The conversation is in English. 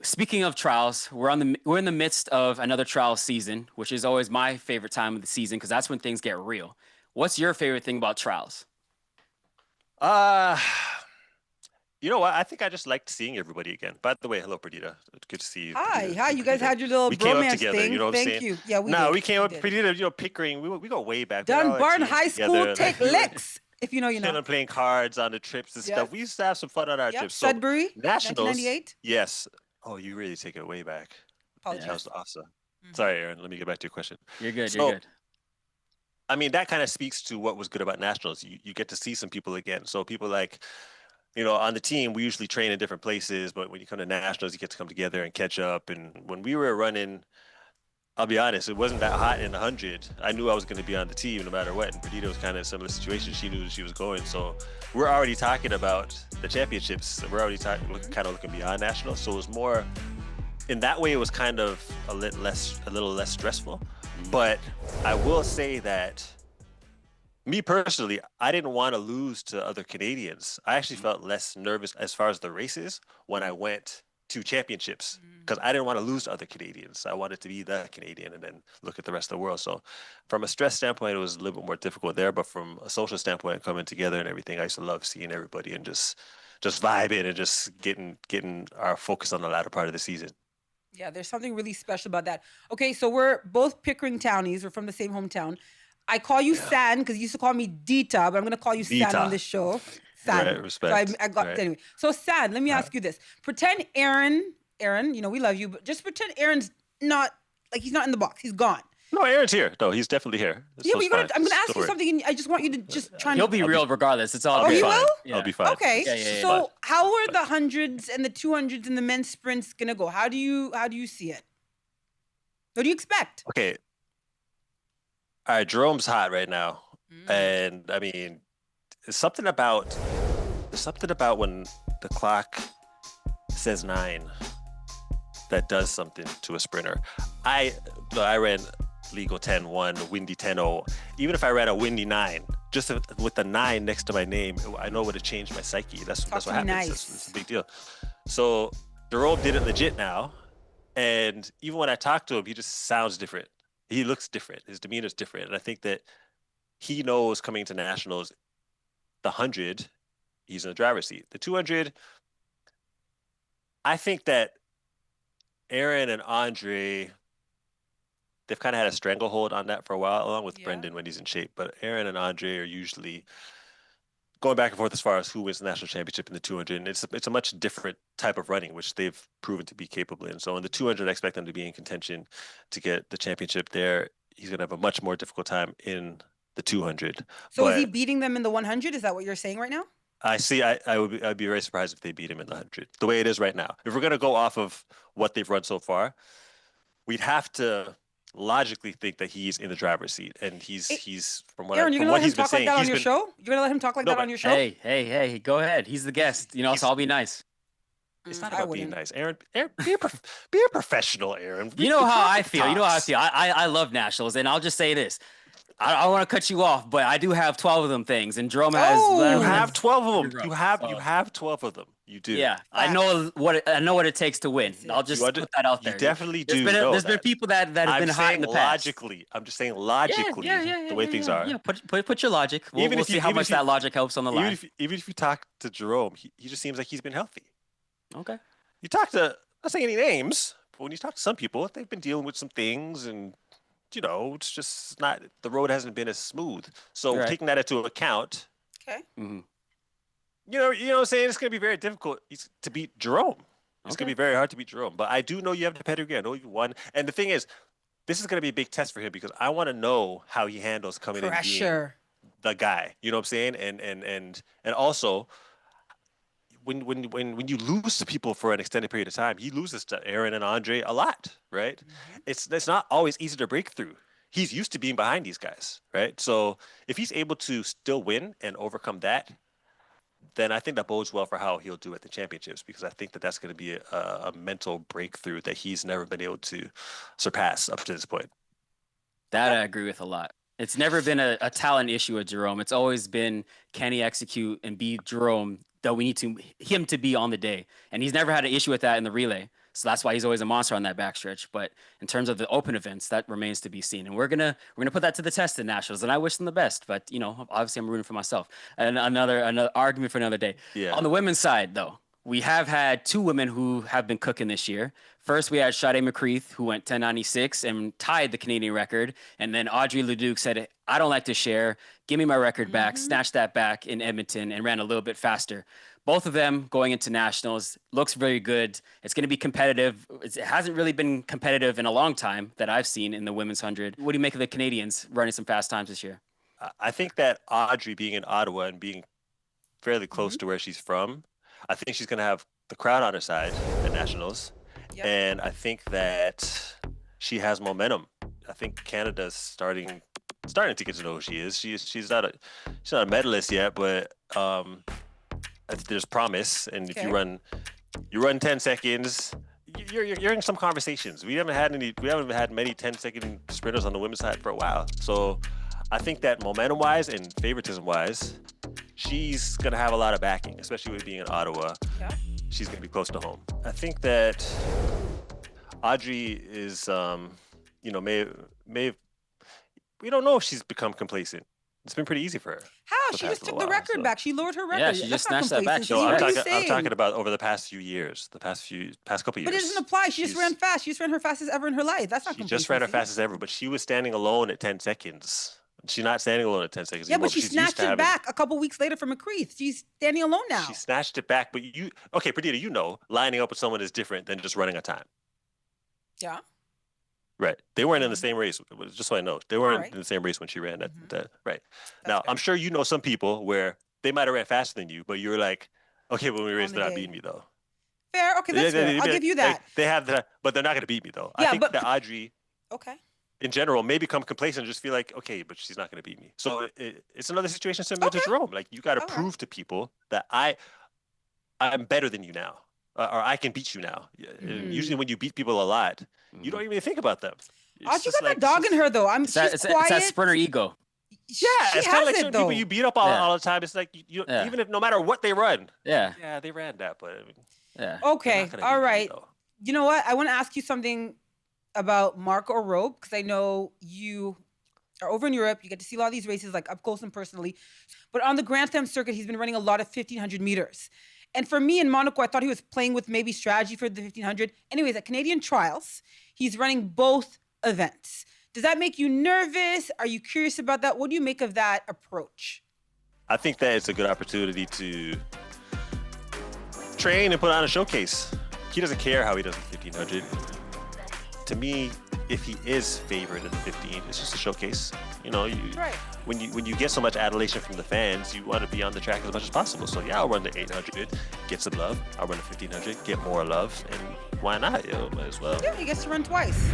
Speaking of trials, we're in the midst of another trial season, which is always my favorite time of the season because that's when things get real. What's your favorite thing about trials? Uh, you know what? I think I just liked seeing everybody again. By the way, hello, Perdita. Good to see you, Hi, Perdita. hi. You, You guys Perdita. had your little We came up bromance together. You thing. know what I'm Thank saying? you. Yeah, we No, did. we came We up, did. Perdita. Pickering. We go way back. We had all our Dunbarton teams High School together. take Like we were licks. If you know, you know. chilling, playing cards on the trips and Yes. stuff. We used to have some fun on our Yep. trips. So Sudbury, nationals, 1998. yes. Oh, you really take it way back. That Yeah, was Apologies. awesome. Hmm. Sorry, Aaron. Let me get back to your question. you're good. You're So good. I mean, that kind of speaks to what was good about nationals. You get to see some people again. So people like, on the team, we usually train in different places, but when you come to nationals, you get to come together and catch up. And when we were running, I'll be honest, it wasn't that hot in the 100. I knew I was going to be on the team no matter what. And Perdita was kind of in a similar situation. She knew she was going. So we're already talking about the championships. We're already talking, kind of looking beyond nationals. So it was more, in that way, it was kind of a little less stressful. Mhm. But I will say that me personally, I didn't want to lose to other Canadians. I actually Mhm. felt less nervous as far as the races when I Mhm. went to championships Mm. because I didn't want to lose to other Canadians. I wanted to be the Canadian and then look at the rest of the world. So, from a stress standpoint, it was a little bit more difficult there. But from a social standpoint, coming together and everything, I used to love seeing everybody and just vibing and just getting our focus on the latter part of the season. Yeah, there's something really special about that. Okay, so we're both Pickering townies. We're from the same hometown. I call you Yeah, San because you used to call me Dita, but I'm gonna call you San on Dita, this show. right? San. So I, Respect, I got right? anyway. So San, let me Uh, ask you this: pretend Aaron, we love you, but just pretend Aaron's not like he's not in the box. He's gone. no, Aaron's here. No, he's definitely here. Yeah, So but it's you gotta. fine. I'm gonna Just ask don't you worry. something, and I just want you to just try He'll and. be I'll be real regardless. It's all I'll Oh, be he good. fine. will. I'll Yeah. be fine. Okay. Yeah. This Yeah. is Yeah. fine. So how are Fine. the hundreds and the 200s and the men's sprints gonna go? How do you see it? What do you expect? Okay. All right. Jerome's hot right now, Mm. and I mean, there's something about there's something about when the clock says 9 that does something to a sprinter. I I ran legal 10-1, windy 10-0. Even if I ran a windy 9, just with the 9 next to my name, I know it would have changed my psyche. Talk That's to what me happens. That's a nice. big deal. So Jerome did it legit now. And even when I talk to him, he just sounds different. He looks different. His demeanor is different. And I think that he knows coming to nationals, the 100, he's in the driver's seat. The 200, I think that Aaron and Andre, they've kind of had a stranglehold on that for a while, along with Yeah. Brendan when he's in shape. But Aaron and Andre are usually going back and forth as far as who wins the national championship in the 200. And it's a much different type of running, which they've proven to be capable in. So in the 200, I expect them to be in contention to get the championship there. He's going to have a much more difficult time in the 200. So is he But beating them in the 100? Is that what you're saying right now? I see. I'd be very surprised if they beat him in the 100. The way it is right now. If we're going to go off of what they've run so far, we'd have to logically think that he's in the driver's seat, and Eh, he's Aaron, you're from gonna what let him he's been talk like saying. that on He's your been show? You're gonna let him talk like no, that on but your show? Hey. Go ahead. He's the guest. So he's I'll be nice. it's not I about being wouldn't. nice, Aaron. Aaron, be a professional, Aaron. You know We how talk I the feel. You know how I talks. feel. I love nationals, and I'll just say this. I don't want to cut you off, but I do have 12 of them things, and Jerome has You 11 have Oh, 12 of in a them. row. You So have 12 of them. You do. yeah, facts. I know what it takes to win. That's I'll it. You just under put that out you there. definitely do know There's been that. people that have I'm been hot in saying the past. logically. I'm just saying logically the way things are. Yeah. Put your logic. Even We'll if see you how even much if you that logic helps on the line. even if you talk to Jerome, he just seems like he's been healthy. Okay. You talk to, not saying any names, but when you talk to some people, they've been dealing with some things, and it's just not, the road hasn't been as smooth. So Right. taking that into account, Okay. Hmm. you know what I'm saying? It's going to be very difficult to beat Jerome. It's going to Okay. be very hard to beat Jerome. But I do know you have the pedigree. I know you won. And the thing is, this is going to be a big test for him because I want to know how he handles coming in being Pressure. the guy. You know what I'm saying? And also, when you lose to people for an extended period of time, he loses to Aaron and Andre a lot, right? Hmm. It's not always easy to break through. He's used to being behind these guys, right? So if he's able to still win and overcome that, then I think that bodes well for how he'll do at the championships because I think that that's going to be a mental breakthrough that he's never been able to surpass up to this point. That Okay. I agree with a lot. It's never been a talent issue with Jerome. It's always been can he execute and be Jerome that we need him to be on the day. And he's never had an issue with that in the relay. So that's why he's always a monster on that backstretch. But in terms of the open events, that remains to be seen. And we're gonna put that to the test in nationals. And I wish them the best. But obviously I'm rooting for myself. And another argument for another day. Yeah. On the women's side, though, we have had two women who have been cooking this year. First, we had Sade McCreath, who went 10.96 and tied the Canadian record. And then Audrey Leduc said, I don't like to share. Give me my record back. Snatched that back in Edmonton and ran a little bit faster. Both of them going into nationals. Looks very good. It's going to be competitive. It hasn't really been competitive in a long time that I've seen in the women's 100. What do you make of the Canadians running some fast times this year? I think that Audrey being in Ottawa and being fairly close to where she's from, I think she's going to have the crowd on her side at nationals. Yep. And I think that she has momentum. I think Canada's starting to get to know who she is. She's not a medalist yet, but there's promise. And if you run 10 seconds, you're in some conversations. We haven't had many 10-second sprinters on the women's side for a while. So I think that momentum-wise and favoritism-wise, she's gonna have a lot of backing, especially with being in Ottawa. Yeah. She's gonna be close to home. I think that Audrey is, we don't know if she's become complacent. It's been pretty easy for her. How? the She past just little took the while, record so. back. She lowered her record. Yeah, she That's just not snatched that back. complacency. No, What are you I'm saying? talking about over the past few years, past couple years. But it doesn't apply. She just She's- ran fast. She just ran her fastest ever in her life. That's not She complacency. just ran her fastest ever, but she was standing alone at 10 seconds. She's not standing alone at 10 seconds Yeah, anymore. but she She's used snatched to it having- back a couple weeks later from McCreath. She's standing alone now. She snatched it back, but okay, Perdita, lining up with someone is different than just running a time. Yeah. Right. They weren't in the same race. Just so I know, they weren't Right. in the same race when she ran that. Right. That's Now, fair. I'm sure you know some people where they might have ran faster than you, but you're like, okay, when we race, the they're not day. beating me though. Fair. Okay, that's fair. I'll give you that. They have that, but they're not going to beat me though. Yeah, I think but- that Audrey, Okay. in general, may become complacent and just feel like, okay, but she's not going to beat me. So it's another situation similar to Okay. Jerome. Like you got to All right. prove to people that I'm better than you now, or I can beat you now. Usually, when you beat people a lot, you don't even think about them. It's Audrey just got that dog in her though. It's that, She's it's quiet. that sprinter ego. She it's kind has of like it certain though. people you beat up all, Yeah. all the time. It's like Yeah. even if no matter what they run, Yeah. they ran that, but I mean, Yeah. Okay. they're not gonna All beat me, right. though. You know what? I want to ask you something about Marc O'Rourke because I know you are over in Europe. You get to see a lot of these races like up close and personally. But on the Grand Slam circuit, he's been running a lot of 1,500 meters. And for me in Monaco, I thought he was playing with maybe strategy for the 1,500. Anyways, at Canadian trials, he's running both events. Does that make you nervous? Are you curious about that? What do you make of that approach? I think that it's a good opportunity to train and put on a showcase. He doesn't care how he does the 1,500. To me, if he is favored in the 15, it's just a showcase. Right. When you get so much adulation from the fans, you want to be on the track as much as possible. So yeah, I'll run the 800, get some love. I'll run the 1,500, get more love, and why not? Might as well. Yeah, he gets to run twice.